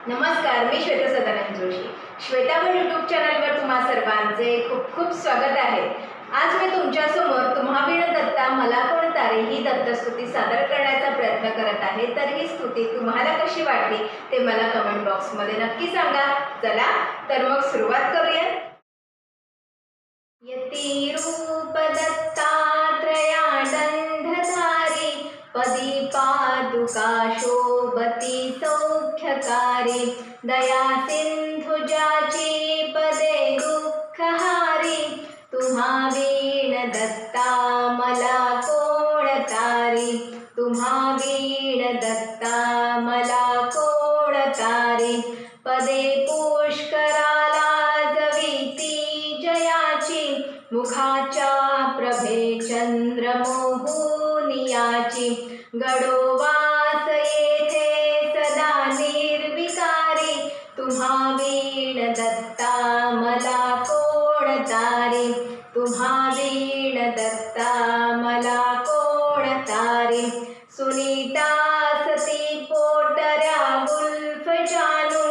नमस्कार, मी श्वेता सदानंद जोशी. श्वेतावर यूट्यूब चॅनलवर तुम्हा सर्वांचे खूप खूप स्वागत आहे. आज मी तुमच्यासमोर तुम्हावीण दत्ता मला कोण तारे ही दत्तस्तुती सादर करण्याचा प्रयत्न करत आहे. तर ही स्तुती तुम्हाला कशी वाटली ते मला कमेंट बॉक्समध्ये नक्की सांगा. चला तर मग सुरुवात करूया. यती रूप दत्तात्रयानंदधारी पदी पादुका शोभती सौख्यकारी दया सिंधु जाची पदे दुःखहारी तुम्हा वीण दत्ता मला कोण तारी तुम्हा वीण दत्ता मला कोण तारी पदे पुष्कराला जविती जयाची मुखाच्या प्रभे चंद्र मोहुनियाची गडोवास येथे सदा निर्विकारी तुम्हा वीण दत्ता मला कोण तारी तुम्हा वीण दत्ता मला कोण तारी सुनीता सती पोटऱ्या गुल्फ जानू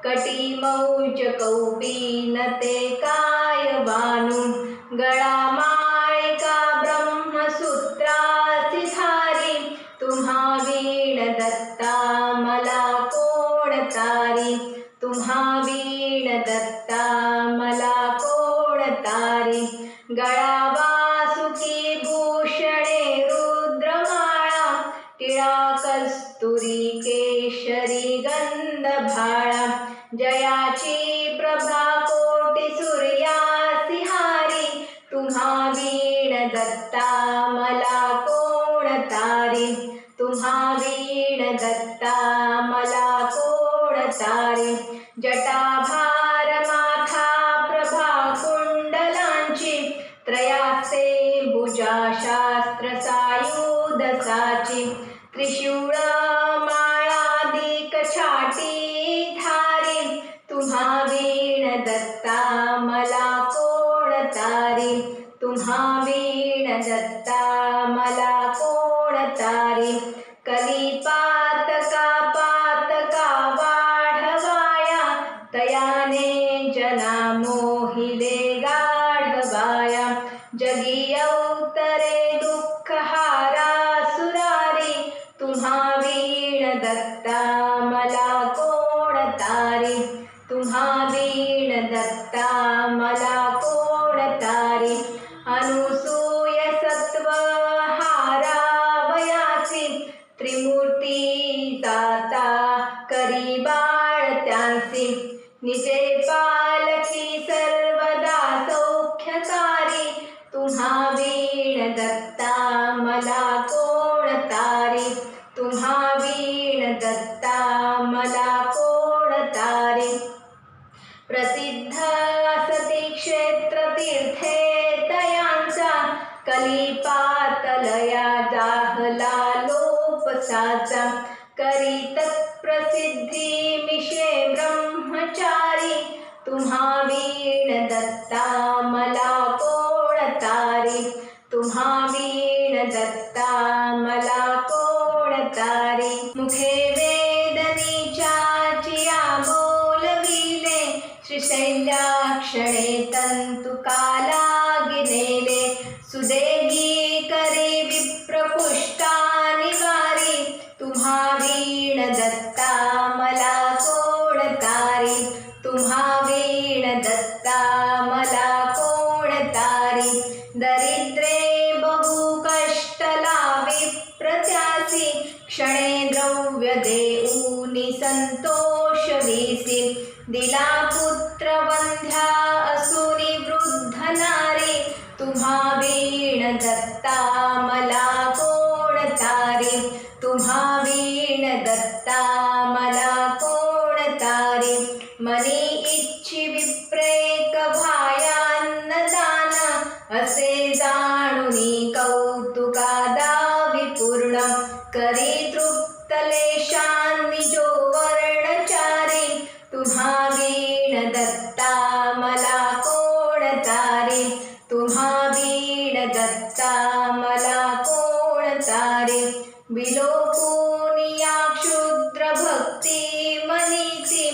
कटी मौज कौपीन ते काय बानू गळा माळिका ब्रह्मसूत्रासी धारी तुम्हा वीण दत्ता मला कोण तारी तुम्हा वीण दत्ता मला कोण तारी गळा वासुकी भूषणे रुद्रमाळा टिळा कस्तुरी केशरी गंधभाळा जयाची प्रभा कोटी सूर्यासी हारी तुम्हा वीण दत्ता मला कोण तारी तुम्हा वीण दत्ता मला कोण तारी जटाभार माथा प्रभा कुंडलांची त्रयासे भुजा शास्त्र सायुध साची त्रिशूळ माळादिक छाटी धारी तुम्हा वीण दत्ता मला कोण तारी तुम्हा वीण दत्ता मला कोण तारी कलिपातका पातका वाढवाया तयाने जना मोहिले गाढवाया जगी अवतरे दुःखहारा सुरारी तुम्हा वीण दत्ता मला कोण तारी तुम्हा वीण दत्ता मला कोण तारी अनुसूय सत्व हारावयासी त्रिमूर्ती दाता करी बाळ त्यांसी निजे पालखी सर्वदा सौख्यकारी तुम्हा वीण दत्ता मला कोण तारी तुम्हा वीण दत्ता मला कोण तारी प्रसिद्ध असती क्षेत्र तीर्थे तयांचा कलिपातलया दाहला लोपसाचा करीत प्रसिद्धी मिशे ब्रह्मचारी तुम्हा वीण दत्ता मला कोण तारी तुम्हा वीण दत्ता मला कोण तारी मुखे वेदनीच्या चिया बोलविले श्रीशैल्याक्षणे तंतुकाला गिनेले सुदेगी करी विप्रपुष्टा निवारी तुम्हा वीण दत्ता मला कोण तारी तुम्हा वीण दत्ता मला कोण तारी दरिद्रे बहु कष्टला विप्रत्यासी क्षणे द्रव्य देऊनी संतोष वीसी दिला पुत्र वंध्या असुनी वृद्ध नारी तुम्हा वीण दत्ता मला कोण तारी तुम्हा वीण दत्ता मला कोण तारी मनी इच्छी विप्रेक भायान्न दान असे जाणुनी कौतुका दावी पूर्ण करी तृप्तलेशांनी जो वर्णचारी तुम्हा वीण दत्ता मला कोण तारी तुम्हा वीण दत्ता मला कोण तारी विलोपुनिया क्षुद्र भक्ती मनीची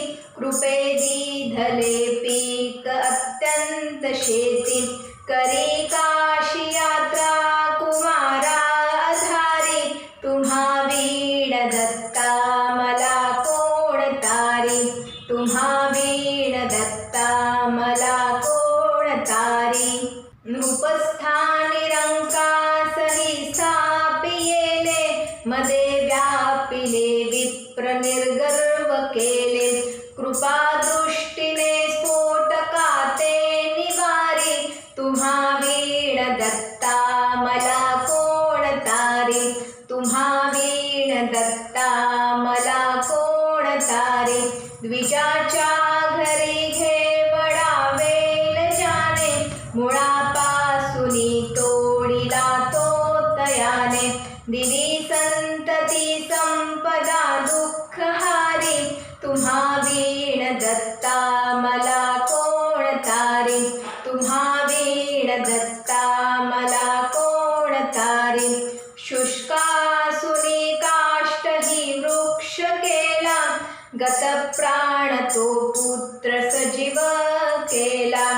कृपे दीधले पीक अत्यंत शेती करी काशी यात्रा कुमारा आधारी तुम्हा वीण दत्ता मला कोण तारी तुम्हा वीण दत्ता मला कोण तारी नृपस्थानी रंकासही स्थापियेले मदे व्यापिले विप्र निर्गर्व केले कृपा दृष्टीने स्फोटकाते निवारी तुम्हा वीण दत्ता मला कोण तारी तुम्हा वीण दत्ता मला कोण तारी द्विजाच्या घरी घेवडावेल जाने मुळापासूनी तोडिला तो तयाने दिली संतती संपदा दुःख हारी तुम्हा वीण दत्ता मला कोण तारी तुम्हा वीण दत्ता मला कोण तारी शुष्कासुनी काष्ट ही वृक्ष केला गत प्राण तो पुत्र सजीव केला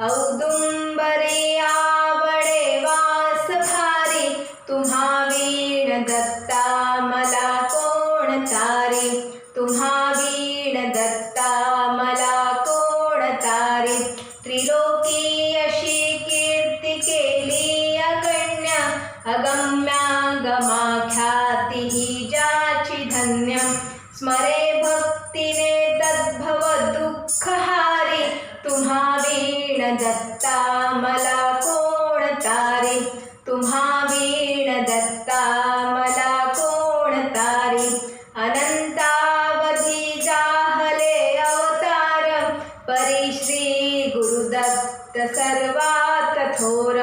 औदुंबरी आवडे वास भारी तुम्हा वीण दत्ता मला कोण तारी तुम्हा वीण दत्ता मला कोण तारी त्रिलोकी अशी कीर्ती केली अगण्य अगम्यागमा ख्याती ही ज्याची धन्य स्मरे भक्तीने तद्भव दुःख हारी तुम्हा वीण दत्ता मला कोण तारी तुम्हा वीण दत्ता मला कोण तारी अनंतावधी जाहले अवतार परी श्री गुरुदत्त सर्वात थोर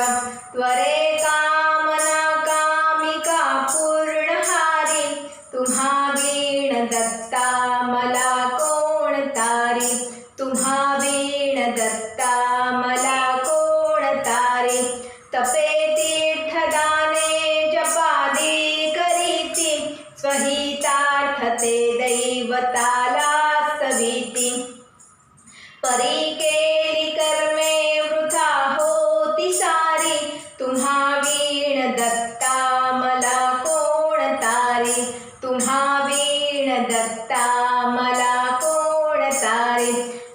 त्वरे कामना कामिका पूर्णहारी तुम्हा वीण दत्ता मला कोण तारी तुम्हा वीण दत्ता मला कोण तारी तपे तीर्थदाने जपादी करीती स्वहितार्थते दैवताला सविती परी केली कर्मे वृथा होती सारी तुम्हा वीण दत्ता मला कोण तारी तुम्हा वीण दत्ता मला कोण तारी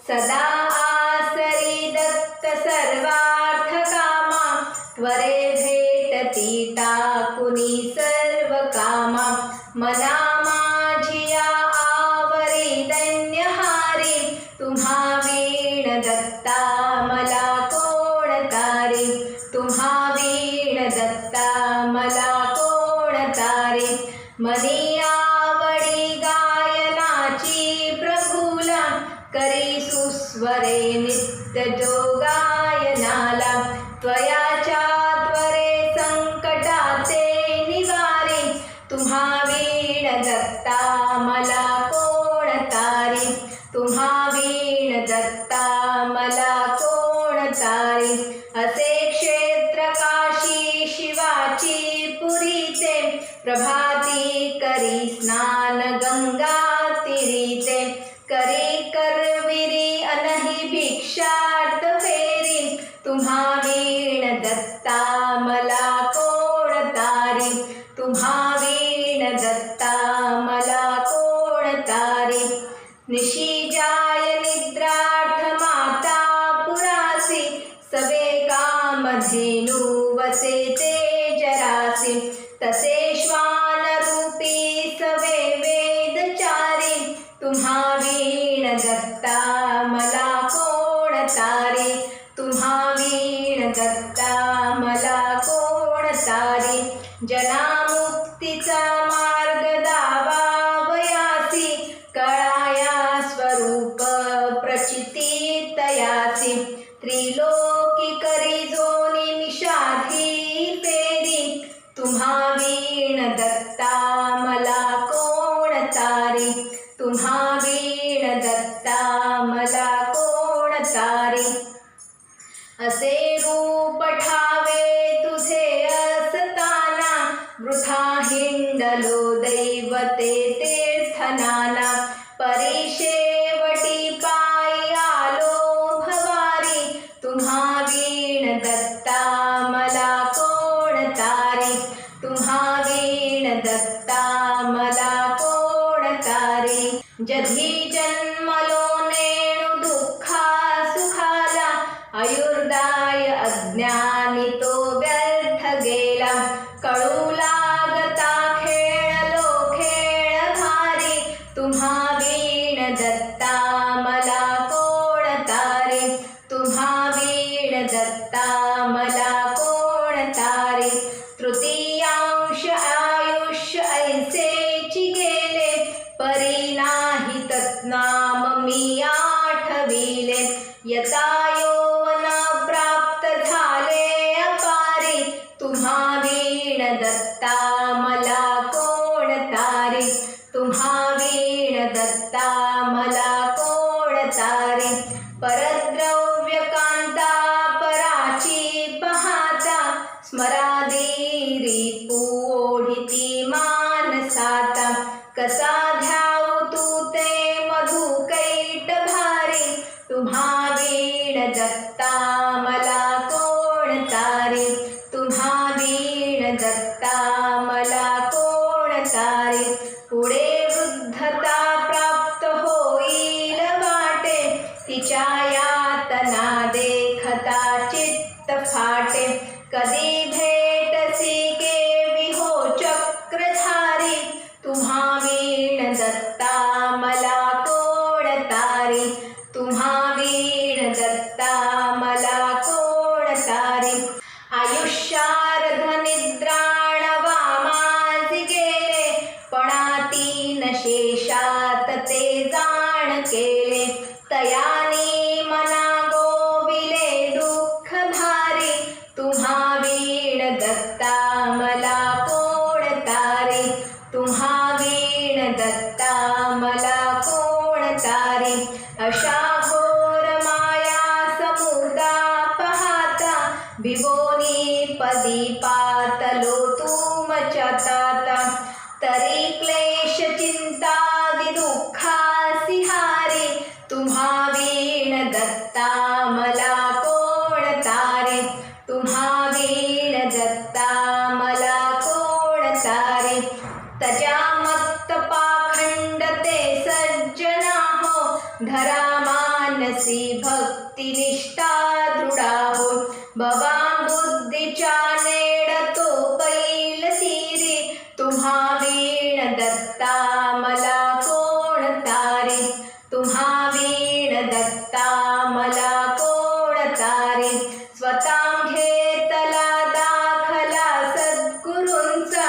सदा आसरी दत्त सर्वार्थ कामा त्वरे भेटती टाकुनी सर्व कामा मना माझिया आवरी धन्यहारी तुम्हा वीण दत्ता मला कोण तारी तुम्हा वीण दत्ता मला कोण तारी मनी आवडी गायनाची प्रभूला करी सुस्वरे नित्य जो गायनाला त्वयाच्या त्वरे संकटाचे निवारी तुम्हा वीण दत्ता मला कोण तारी तुम्हा वीण दत्ता मला कोण तारी असे क्षेत्र काशी शिवाची पुरीचे प्रभाती करी स्नान गंगा तीरीचे करी करविरी अनहि भिक्षार्थ फेरी तुम्हा वीण दत्ता मला कोण तारी तुम्हा वीण दत्ता मला कोण तारी निशिजाय निद्रार्थ माता पुरासी सवे कामधेनु वसे ते जरासी तसे श्वान रूपी सवे वेदचारी तुम्हा वीण दत्ता मला कोण तारी तुम्हा वीण दत्ता मला कोण तारी जनामुक्तीचा मार्ग दावावयासी कळाया स्वरूप प्रचिती तयासी त्रिलोकी करी जो निमिषाधी फेरी तुम्हा वीण दत्ता मला कोण तारी तुम्हा वीण दत्ता मला कोण तारी असे रूप ठावे तुझे असताना वृथा हिंडलो दैवते तीर्थनाना परिशेवटी जन्मलो नेणू दुःखा सुखाला, आयुर्दाय अज्ञानी तो व्यर्थ गेला. कळू लागता खेळलो खेळ भारी, तुम्हा वीण दत्ता मला कोण तारे. तुम्हा वीण दत्ता मला कोण तारे. तृतीयांश आयुष्य ऐसेची गेले, परी नाही तत्नाम मी आठविले. यता यौवन प्राप्त झाले अपारी, तुम्हा वीण दत्ता मला कोण तारे. तुम्हा वीण दत्ता मला कोण तारे. परद्रव्य कांता पराची पाहता, स्मरादिरी ओढिती मानसाता. कसा ध्याव तू ते मधु कैट भारी, तुम्हा वीण दत्ता मला कोण तारे. तुम्हा वीण दत्ता मला कोण तारे. पुढे वृद्धता प्राप्त होईल वाटे, तिच्या यातना देखता चित्त फाटे. कधी भेटसी केवी हो चक्रधारी, तुम्हा वीण दत्ता मला कोण तारे. तुम्हा वीण दत्ता मला कोण तारे. आयुष्यार्ध निद्राणवा माझी गेले, पणातीन शेषात ते जाण केले. तयानी मना गोविले दुःख भारी, तुम्हा वीण दत्ता मला कोण तारे. तुम्हा वीण दत्ता मला कोण तारे. अशा घोर माया समुदा पाहता, भिवोनी पदी पातलो तुमच्या. तरी क्लेश चिंतादि दुःखासी हारी, तुम्हा वीण दत्ता मला कोण तारे. तुम्हा वीण दत्ता मला कोण तारे. तजा मत्त पाखंड ते सज्जना हो, धरा मानसी भक्ती निष्ठा दृढा हो. बबा बुद्धीच्या नेड तो पैल सिरी, तुम्हा वीण दत्ता मला कोण तारे. तुम्हा वीण दत्ता मला कोण तारे. स्वतः घेतला दाखला सद्गुरूंचा,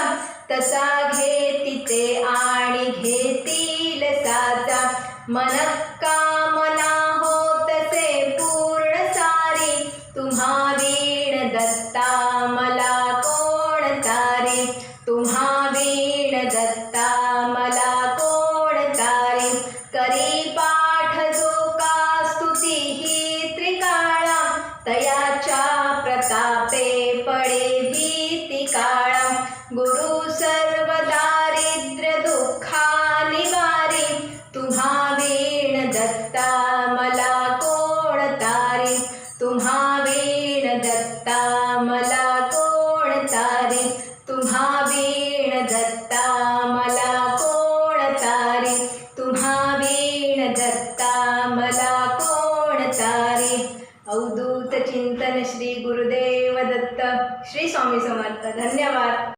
तसा घेतिते आणि घेतील साचा. मनःकामना होतसे पूर्ण सारी, तुम्हा वीण दत्ता मला कोण तारे. तुम्हा वीण दत्ता मला कोण तारे. करी पाठ जो का स्तुती ही त्रिकाळा, तयाच्या प्रतापे पडे भीती काळा. गुरु सर्व दारिद्र्य दुःखा निवारी, तुम्हा वीण दत्ता मला कोण तारे. तुम्हा वीण दत्ता मला कोण तारे. तुम्हा वीण दत्ता मला कोण तारे. तुम्हा वीण दत्ता मला कोण तारे. अवधूत चिंतन श्री गुरुदेव दत्त. श्री स्वामी समर्थ. धन्यवाद.